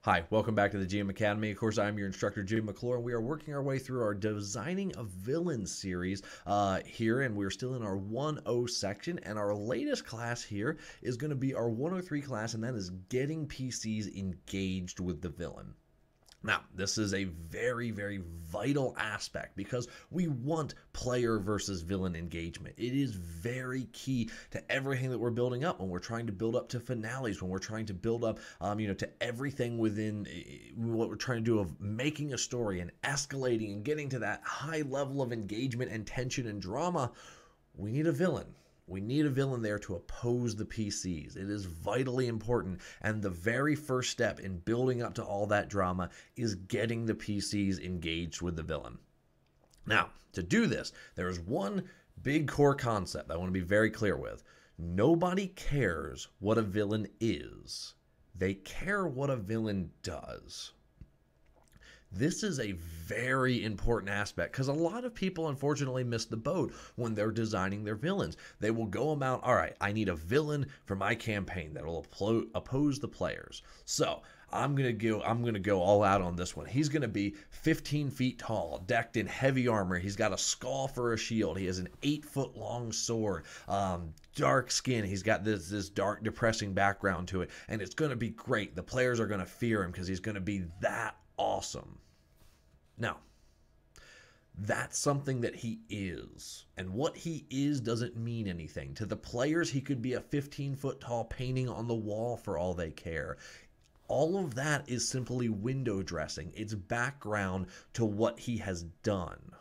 Hi, welcome back to the GM Academy. Of course, I'm your instructor, Jim McClure, and we are working our way through our Designing a Villain series here, and we're still in our 1.0 section, and our latest class here is going to be our 103 class, and that is getting PCs engaged with the villain. Now, this is a very, very vital aspect because we want player versus villain engagement. It is very key to everything that we're building up when we're trying to build up to finales, when we're trying to build up, to everything within what we're trying to do of making a story and escalating and getting to that high level of engagement and tension and drama. We need a villain. We need a villain there to oppose the PCs. It is vitally important, and the very first step in building up to all that drama is getting the PCs engaged with the villain. Now, to do this, there is one big core concept I want to be very clear with. Nobody cares what a villain is. They care what a villain does. This is a very important aspect because a lot of people unfortunately miss the boat when they're designing their villains. They will go about, all right, I need a villain for my campaign that will oppose the players. So I'm gonna go all out on this one. He's gonna be 15 feet tall, decked in heavy armor. He's got a skull for a shield. He has an 8-foot long sword, dark skin. He's got this dark, depressing background to it, and it's gonna be great. The players are gonna fear him because he's gonna be that awesome. Now, that's something that he is. And what he is doesn't mean anything. To the players, he could be a 15-foot tall painting on the wall for all they care. All of that is simply window dressing. It's background to what he has done.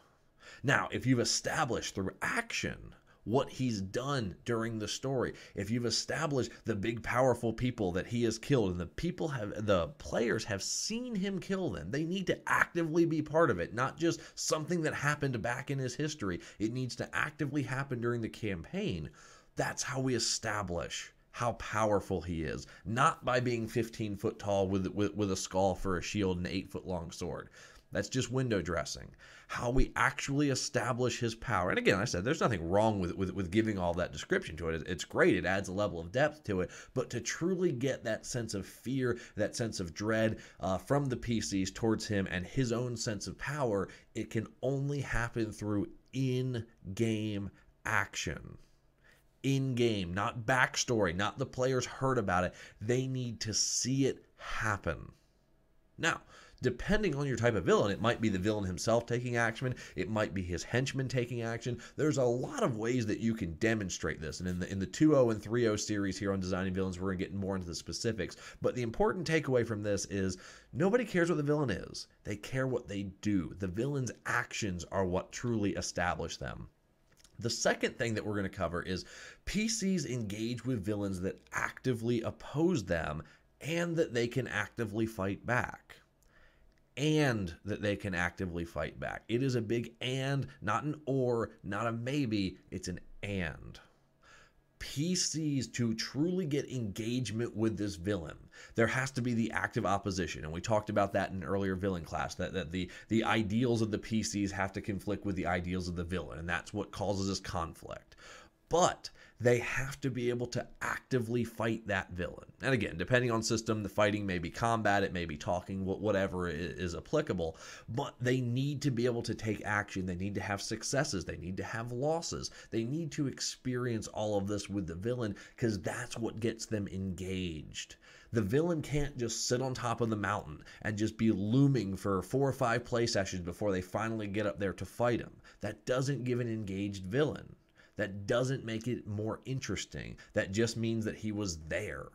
Now, if you've established through action what he's done during the story, if you've established the big powerful people that he has killed, and the players have seen him kill them, they need to actively be part of it, not just something that happened back in his history. It needs to actively happen during the campaign. That's how we establish how powerful he is, not by being 15 foot tall with a skull for a shield and an 8-foot long sword. That's just window dressing. How we actually establish his power. And again, I said there's nothing wrong with giving all that description to it. It's great. It adds a level of depth to it. But to truly get that sense of fear, that sense of dread from the PCs towards him and his own sense of power, it can only happen through in-game action. In-game, not backstory, not the players heard about it. They need to see it happen. Now, depending on your type of villain, it might be the villain himself taking action. It might be his henchmen taking action. There's a lot of ways that you can demonstrate this. And in the 2.0 and 3.0 series here on Designing Villains, we're going to get more into the specifics. But the important takeaway from this is nobody cares what the villain is. They care what they do. The villain's actions are what truly establish them. The second thing that we're going to cover is PCs engage with villains that actively oppose them and that they can actively fight back. And that they can actively fight back. It is a big and, not an or, not a maybe. It's an and. PCs, to truly get engagement with this villain, there has to be the active opposition. And we talked about that in an earlier villain class, that the ideals of the PCs have to conflict with the ideals of the villain. And that's what causes this conflict. But they have to be able to actively fight that villain. And again, depending on system, the fighting may be combat, it may be talking, whatever is applicable. But they need to be able to take action. They need to have successes. They need to have losses. They need to experience all of this with the villain because that's what gets them engaged. The villain can't just sit on top of the mountain and just be looming for 4 or 5 play sessions before they finally get up there to fight him. That doesn't give an engaged villain. That doesn't make it more interesting. That just means that he was there.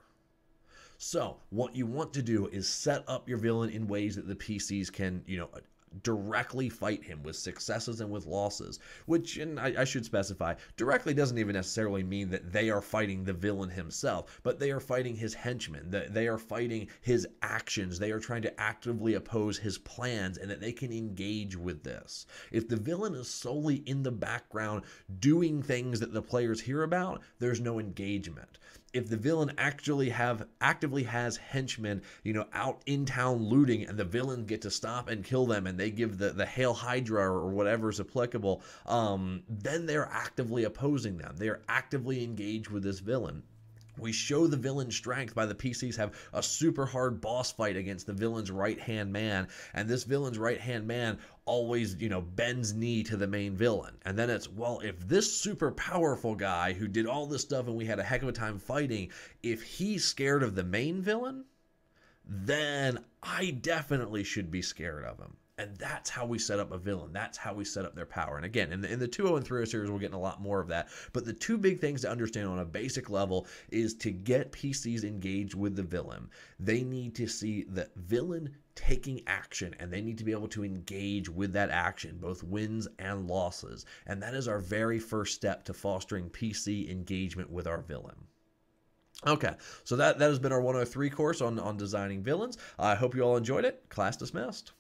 So what you want to do is set up your villain in ways that the PCs can, directly fight him with successes and with losses, which, and I should specify, directly doesn't even necessarily mean that they are fighting the villain himself, but they are fighting his henchmen, they are fighting his actions, they are trying to actively oppose his plans, and that they can engage with this. If the villain is solely in the background doing things that the players hear about, there's no engagement. If the villain actively has henchmen, out in town looting, and the villains get to stop and kill them, and they give the Hail Hydra or whatever is applicable, then they're actively opposing them. They are actively engaged with this villain. We show the villain's strength by the PCs have a super hard boss fight against the villain's right-hand man, and this villain's right-hand man always, bends knee to the main villain. And then it's, well, if this super powerful guy who did all this stuff and we had a heck of a time fighting, if he's scared of the main villain, then I definitely should be scared of him. And that's how we set up a villain. That's how we set up their power. And again, in the 2.0 and 3.0 series, we're getting a lot more of that. But the two big things to understand on a basic level is to get PCs engaged with the villain. They need to see the villain taking action, and they need to be able to engage with that action, both wins and losses. And that is our very first step to fostering PC engagement with our villain. Okay, so that has been our 103 course on designing villains. I hope you all enjoyed it. Class dismissed.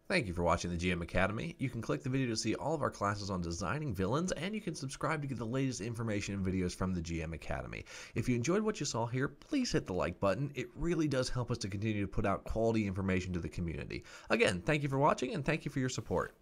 Thank you for watching the GM Academy. You can click the video to see all of our classes on designing villains, and you can subscribe to get the latest information and videos from the GM Academy. If you enjoyed what you saw here, please hit the like button. It really does help us to continue to put out quality information to the community. Again, thank you for watching, and thank you for your support.